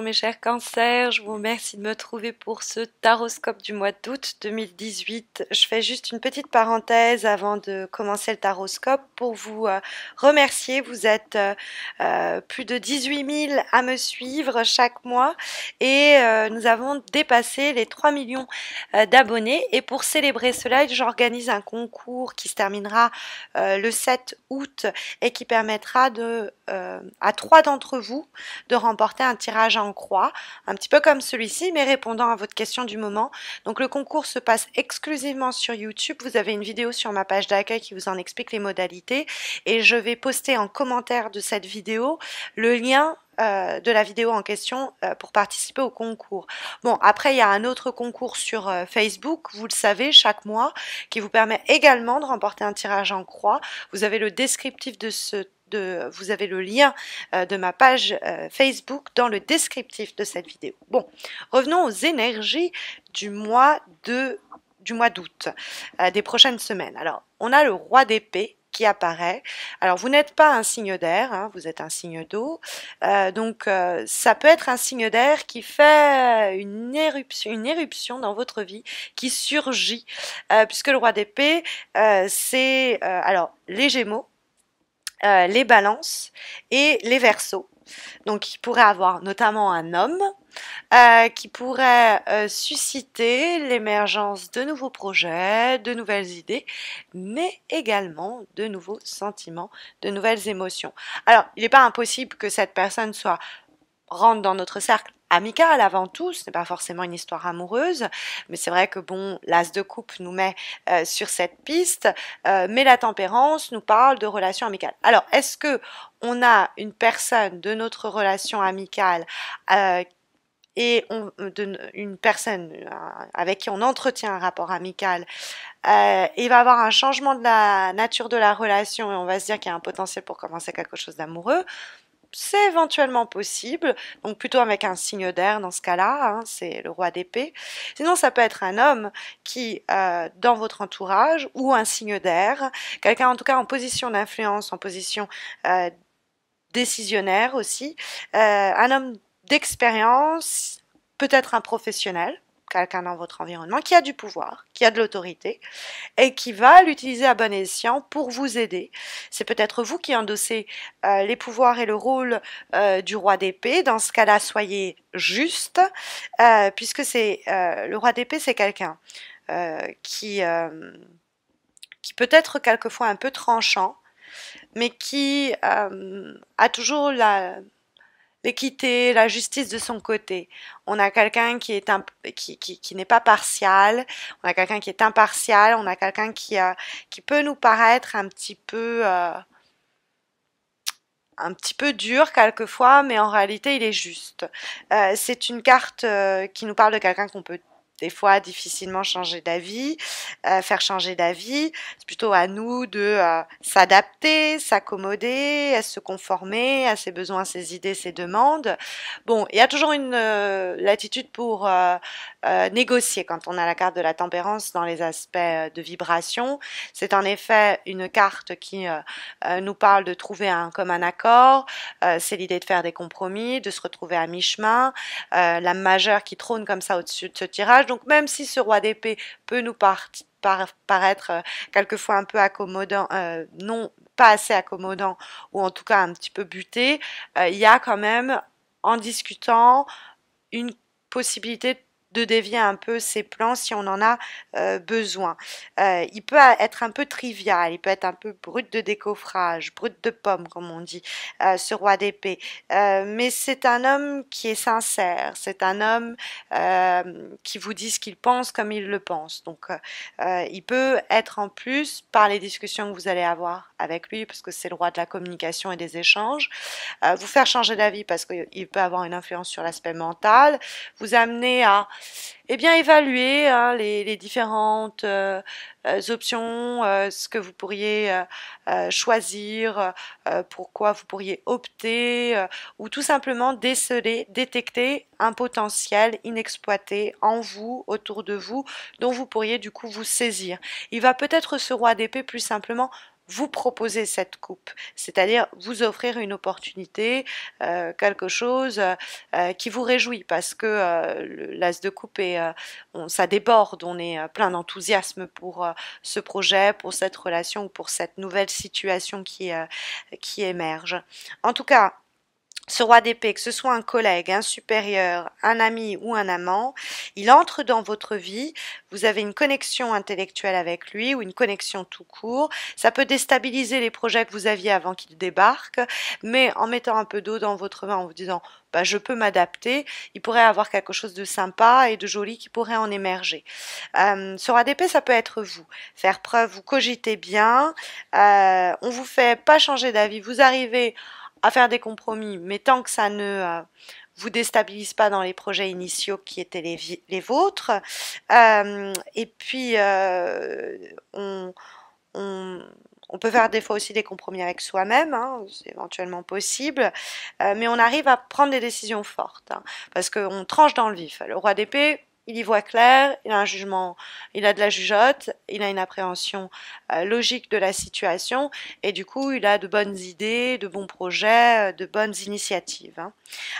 mes chers cancers, je vous remercie de me trouver pour ce taroscope du mois d'août 2018. Je fais juste une petite parenthèse avant de commencer le taroscope pour vous remercier. Vous êtes plus de 18 000 à me suivre chaque mois et nous avons dépassé les 3 millions d'abonnés. Et pour célébrer cela, j'organise un concours qui se terminera le 7 août et qui permettra à 3 d'entre vous de remporter un tirage en croix, un petit peu comme celui-ci, mais répondant à votre question du moment. Donc le concours se passe exclusivement sur YouTube. Vous avez une vidéo sur ma page d'accueil qui vous en explique les modalités et je vais poster en commentaire de cette vidéo le lien de la vidéo en question pour participer au concours. Bon, après il y a un autre concours sur Facebook, vous le savez, chaque mois, qui vous permet également de remporter un tirage en croix. Vous avez le descriptif vous avez le lien de ma page Facebook dans le descriptif de cette vidéo. Bon, revenons aux énergies du mois d'août, des prochaines semaines. Alors, on a le roi d'épée qui apparaît. Alors, vous n'êtes pas un signe d'air, hein, vous êtes un signe d'eau. Donc, ça peut être un signe d'air qui fait une éruption dans votre vie, qui surgit, puisque le roi d'épée, c'est alors les Gémeaux, les balances et les verseaux. Donc il pourrait avoir notamment un homme qui pourrait susciter l'émergence de nouveaux projets, de nouvelles idées, mais également de nouveaux sentiments, de nouvelles émotions. Alors il n'est pas impossible que cette personne rentre dans notre cercle amical avant tout, ce n'est pas forcément une histoire amoureuse, mais c'est vrai que bon, l'as de coupe nous met sur cette piste, mais la tempérance nous parle de relations amicales. Alors, est-ce que on a une personne de notre relation amicale une personne avec qui on entretient un rapport amical, il va avoir un changement de la nature de la relation et on va se dire qu'il y a un potentiel pour commencer quelque chose d'amoureux? C'est éventuellement possible, donc plutôt avec un signe d'air dans ce cas-là, hein, c'est le roi d'épée. Sinon, ça peut être un homme qui, dans votre entourage, ou un signe d'air, quelqu'un en tout cas en position d'influence, en position décisionnaire aussi, un homme d'expérience, peut-être un professionnel, quelqu'un dans votre environnement, qui a du pouvoir, qui a de l'autorité, et qui va l'utiliser à bon escient pour vous aider. C'est peut-être vous qui endossez les pouvoirs et le rôle du roi d'épée. Dans ce cas-là, soyez juste, puisque c'est le roi d'épée, c'est quelqu'un qui peut être quelquefois un peu tranchant, mais qui a toujours l'équité, la justice de son côté. On a quelqu'un qui est qui n'est pas partial, on a quelqu'un qui est impartial, on a quelqu'un qui peut nous paraître un petit peu dur quelquefois, mais en réalité il est juste. C'est une carte qui nous parle de quelqu'un qu'on peut des fois difficilement changer d'avis, faire changer d'avis. C'est plutôt à nous de s'adapter, s'accommoder, se conformer à ses besoins, ses idées, ses demandes. Bon, il y a toujours une latitude pour négocier quand on a la carte de la tempérance dans les aspects de vibration. C'est en effet une carte qui nous parle de trouver un commun accord. C'est l'idée de faire des compromis, de se retrouver à mi-chemin. La majeure qui trône comme ça au-dessus de ce tirage. Donc même si ce roi d'épée peut nous paraître quelquefois un peu accommodant, non pas assez accommodant ou en tout cas un petit peu buté, il y a quand même en discutant une possibilité de dévier un peu ses plans si on en a besoin. Il peut être un peu trivial, il peut être un peu brut de décoffrage, brut de pomme comme on dit, ce roi d'épée. Mais c'est un homme qui est sincère, c'est un homme qui vous dit ce qu'il pense comme il le pense. Donc il peut être en plus, par les discussions que vous allez avoir avec lui, parce que c'est le roi de la communication et des échanges, vous faire changer d'avis parce qu'il peut avoir une influence sur l'aspect mental, vous amener à évaluer hein, les différentes options, ce que vous pourriez choisir, pourquoi vous pourriez opter, ou tout simplement déceler, détecter un potentiel inexploité en vous, autour de vous, dont vous pourriez du coup vous saisir. Il va peut-être ce roi d'épée plus simplement vous proposer cette coupe, c'est-à-dire vous offrir une opportunité, quelque chose qui vous réjouit, parce que l'as de coupe ça déborde, on est plein d'enthousiasme pour ce projet, pour cette relation ou pour cette nouvelle situation qui émerge. En tout cas, ce roi d'épée, que ce soit un collègue, un supérieur, un ami ou un amant, il entre dans votre vie, vous avez une connexion intellectuelle avec lui ou une connexion tout court. Ça peut déstabiliser les projets que vous aviez avant qu'il débarque, mais en mettant un peu d'eau dans votre vin, en vous disant bah, je peux m'adapter, il pourrait avoir quelque chose de sympa et de joli qui pourrait en émerger. Ce roi d'épée, ça peut être vous. Faire preuve, vous cogitez bien, on vous fait pas changer d'avis, vous arrivez à faire des compromis, mais tant que ça ne vous déstabilise pas dans les projets initiaux qui étaient les vôtres. Et puis, on, on peut faire des fois aussi des compromis avec soi-même, hein, c'est éventuellement possible, mais on arrive à prendre des décisions fortes, hein, parce qu'on tranche dans le vif. Le roi d'épée, il y voit clair, il a un jugement, il a de la jugeote, il a une appréhension logique de la situation, et du coup, il a de bonnes idées, de bons projets, de bonnes initiatives, hein.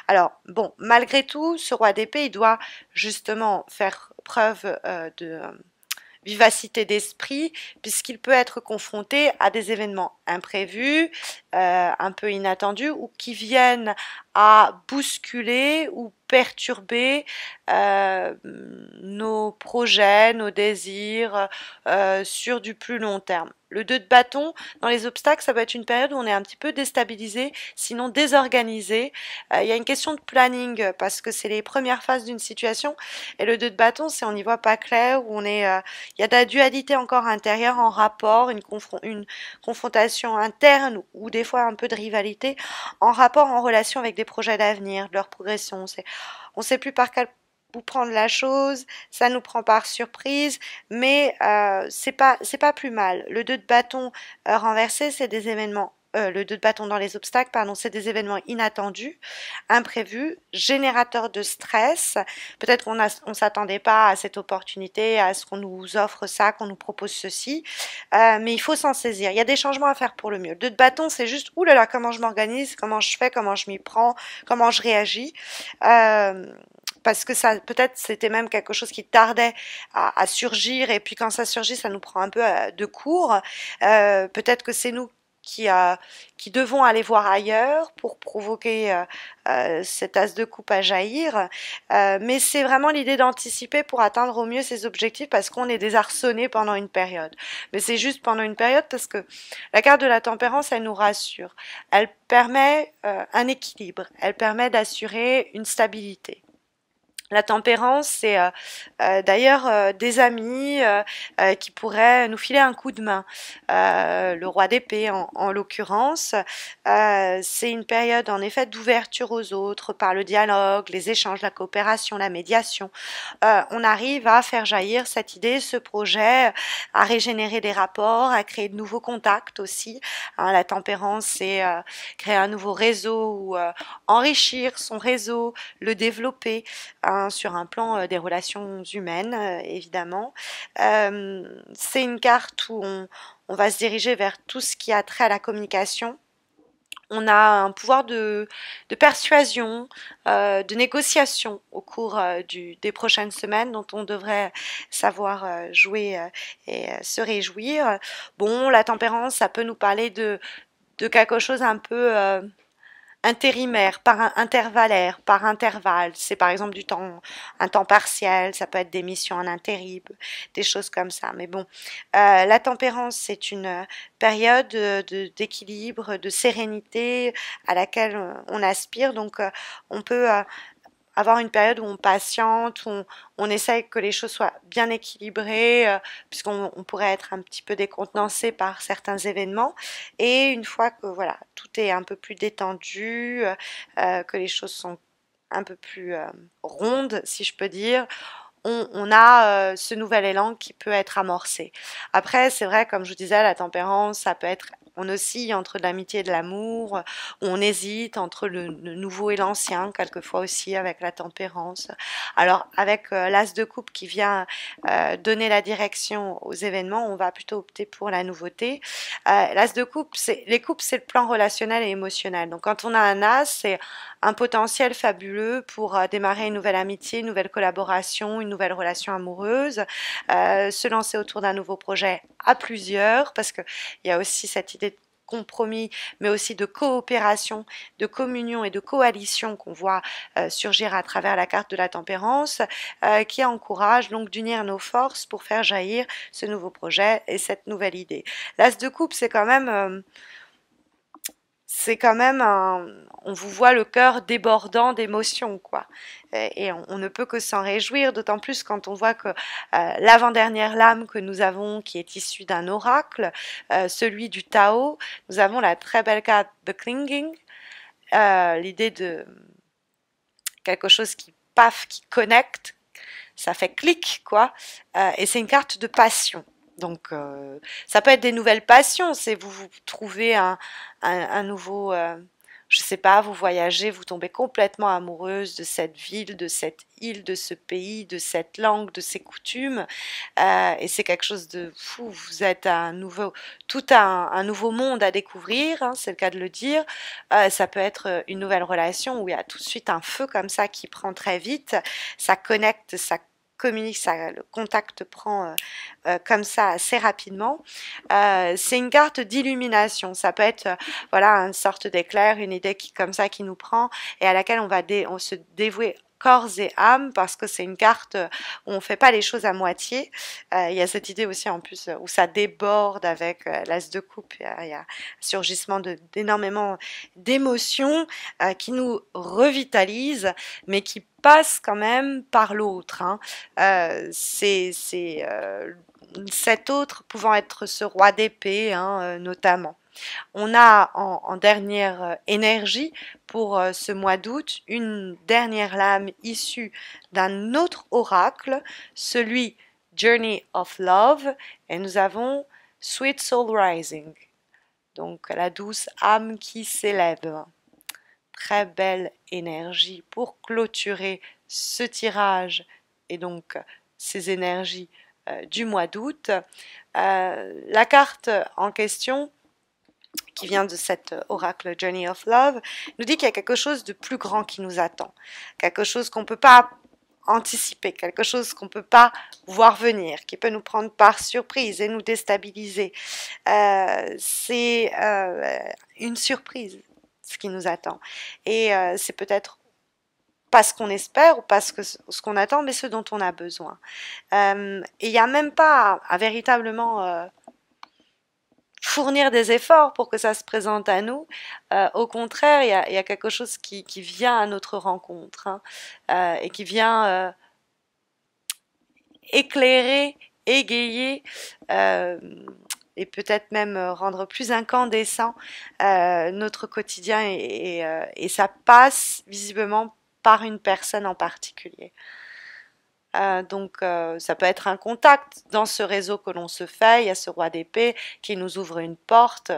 Alors, bon, malgré tout, ce roi d'épée, il doit justement faire preuve de vivacité d'esprit, puisqu'il peut être confronté à des événements imprévus, un peu inattendus, ou qui viennent à bousculer ou perturber nos projets, nos désirs sur du plus long terme. Le 2 de bâton, dans les obstacles, ça peut être une période où on est un petit peu déstabilisé, sinon désorganisé. Il y a une question de planning, parce que c'est les premières phases d'une situation, et le 2 de bâton, c'est on n'y voit pas clair, où on est, il y a de la dualité encore intérieure en rapport, une confrontation interne, ou des fois un peu de rivalité, en rapport, en relation avec des projets d'avenir, de leur progression. On sait plus par quel bout prendre la chose, ça nous prend par surprise, mais c'est pas plus mal. Le 2 de bâton renversé, c'est des événements. Le 2 de bâton dans les obstacles, pardon, c'est des événements inattendus, imprévus, générateurs de stress. Peut-être on s'attendait pas à cette opportunité, à ce qu'on nous offre ça, qu'on nous propose ceci, mais il faut s'en saisir. Il y a des changements à faire pour le mieux. Le 2 de bâton, c'est juste, oulala, comment je m'organise, comment je fais, comment je m'y prends, comment je réagis. Parce que ça, peut-être, c'était même quelque chose qui tardait à surgir, et puis quand ça surgit, ça nous prend un peu de court. Peut-être que c'est nous qui devons aller voir ailleurs pour provoquer cet as de coupe à jaillir. Mais c'est vraiment l'idée d'anticiper pour atteindre au mieux ses objectifs, parce qu'on est désarçonné pendant une période. Mais c'est juste pendant une période, parce que la carte de la tempérance, elle nous rassure. Elle permet un équilibre. Elle permet d'assurer une stabilité. La tempérance, c'est d'ailleurs des amis qui pourraient nous filer un coup de main. Le roi d'épée, en l'occurrence, c'est une période en effet d'ouverture aux autres par le dialogue, les échanges, la coopération, la médiation. On arrive à faire jaillir cette idée, ce projet, à régénérer des rapports, à créer de nouveaux contacts aussi. Hein, la tempérance, c'est créer un nouveau réseau ou enrichir son réseau, le développer, hein, sur un plan des relations humaines, évidemment. C'est une carte où on va se diriger vers tout ce qui a trait à la communication. On a un pouvoir de persuasion, de négociation au cours des prochaines semaines, dont on devrait savoir jouer et se réjouir. Bon, la tempérance, ça peut nous parler de quelque chose un peu intérimaire, intervallaire, par intervalle. C'est par exemple un temps partiel, ça peut être des missions en intérim, des choses comme ça. Mais bon, la tempérance, c'est une période d'équilibre, de sérénité à laquelle on aspire. Donc, on peut avoir une période où on patiente, où on essaye que les choses soient bien équilibrées, puisqu'on pourrait être un petit peu décontenancé par certains événements. Et une fois que voilà, tout est un peu plus détendu, que les choses sont un peu plus rondes, si je peux dire, on a ce nouvel élan qui peut être amorcé. Après, c'est vrai, comme je vous disais, la tempérance, ça peut être on oscille entre de l'amitié et de l'amour, on hésite entre le nouveau et l'ancien, quelquefois aussi avec la tempérance. Alors avec l'as de coupe qui vient donner la direction aux événements, on va plutôt opter pour la nouveauté. L'as de coupe, les coupes, c'est le plan relationnel et émotionnel. Donc quand on a un as, c'est un potentiel fabuleux pour démarrer une nouvelle amitié, une nouvelle collaboration, une nouvelle relation amoureuse, se lancer autour d'un nouveau projet à plusieurs, parce qu'il y a aussi cette idée de compromis, mais aussi de coopération, de communion et de coalition qu'on voit surgir à travers la carte de la tempérance, qui encourage donc d'unir nos forces pour faire jaillir ce nouveau projet et cette nouvelle idée. L'as de coupe, c'est quand même on vous voit le cœur débordant d'émotions, quoi. Et on ne peut que s'en réjouir, d'autant plus quand on voit que l'avant-dernière lame que nous avons, qui est issue d'un oracle, celui du Tao, nous avons la très belle carte The Clinging, l'idée de quelque chose qui paf, qui connecte, ça fait clic, quoi, et c'est une carte de passion. Donc, ça peut être des nouvelles passions, c'est vous trouvez un nouveau, je sais pas, vous voyagez, vous tombez complètement amoureuse de cette ville, de cette île, de ce pays, de cette langue, de ces coutumes, et c'est quelque chose de fou. Vous êtes un nouveau monde à découvrir, hein, c'est le cas de le dire. Ça peut être une nouvelle relation où il y a tout de suite un feu comme ça qui prend très vite, ça connecte, ça communique, le contact prend comme ça assez rapidement. C'est une carte d'illumination. Ça peut être voilà une sorte d'éclair, une idée comme ça qui nous prend et à laquelle on se dévouer corps et âme parce que c'est une carte où on fait pas les choses à moitié. Il y a cette idée aussi en plus où ça déborde avec l'as de coupe. Il y a un surgissement d'énormément d'émotions qui nous revitalisent, mais qui passe quand même par l'autre. Hein. Cet autre pouvant être ce roi d'épée, hein, notamment. On a en dernière énergie pour ce mois d'août une dernière lame issue d'un autre oracle, celui Journey of Love, et nous avons Sweet Soul Rising, donc la douce âme qui s'élève. Très belle énergie pour clôturer ce tirage et donc ces énergies du mois d'août. La carte en question qui vient de cet oracle Journey of Love, nous dit qu'il y a quelque chose de plus grand qui nous attend, quelque chose qu'on ne peut pas anticiper, quelque chose qu'on ne peut pas voir venir, qui peut nous prendre par surprise et nous déstabiliser. C'est une surprise, ce qui nous attend. Et c'est peut-être pas ce qu'on espère ou pas ce qu'on attend, mais ce dont on a besoin. Et il n'y a même pas à véritablement fournir des efforts pour que ça se présente à nous. Au contraire, il y a quelque chose qui vient à notre rencontre, hein, et qui vient éclairer, égayer et peut-être même rendre plus incandescent notre quotidien et ça passe visiblement par une personne en particulier. Donc ça peut être un contact dans ce réseau que l'on se fait, il y a ce roi d'épée qui nous ouvre une porte,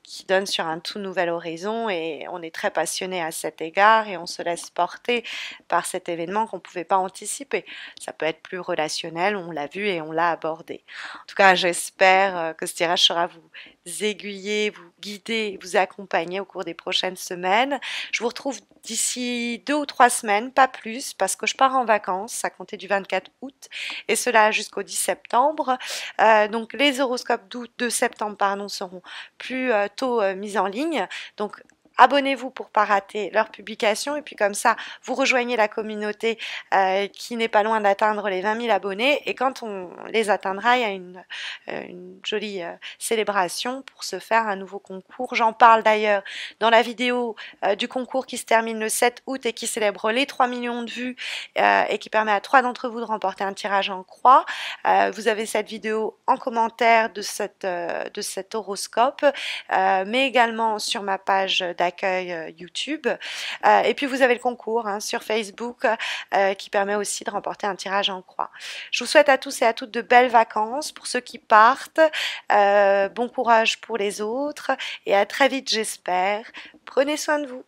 qui donne sur un tout nouvel horizon et on est très passionné à cet égard et on se laisse porter par cet événement qu'on ne pouvait pas anticiper. Ça peut être plus relationnel, on l'a vu et on l'a abordé. En tout cas, j'espère que ce tirage sera vous aiguiller, vous guider, vous accompagner au cours des prochaines semaines. Je vous retrouve d'ici 2 ou 3 semaines, pas plus, parce que je pars en vacances à compter du 24 août et cela jusqu'au 10 septembre. Donc les horoscopes d'août, de septembre, pardon, seront plus tôt mis en ligne. Donc abonnez-vous pour ne pas rater leurs publications et puis comme ça vous rejoignez la communauté qui n'est pas loin d'atteindre les 20 000 abonnés et quand on les atteindra il y a une jolie célébration pour se faire un nouveau concours. J'en parle d'ailleurs dans la vidéo du concours qui se termine le 7 août et qui célèbre les 3 millions de vues et qui permet à 3 d'entre vous de remporter un tirage en croix. Vous avez cette vidéo en commentaire de cet horoscope mais également sur ma page d'accueil l'accueil YouTube. Et puis vous avez le concours hein, sur Facebook qui permet aussi de remporter un tirage en croix. Je vous souhaite à tous et à toutes de belles vacances pour ceux qui partent. Bon courage pour les autres et à très vite j'espère. Prenez soin de vous.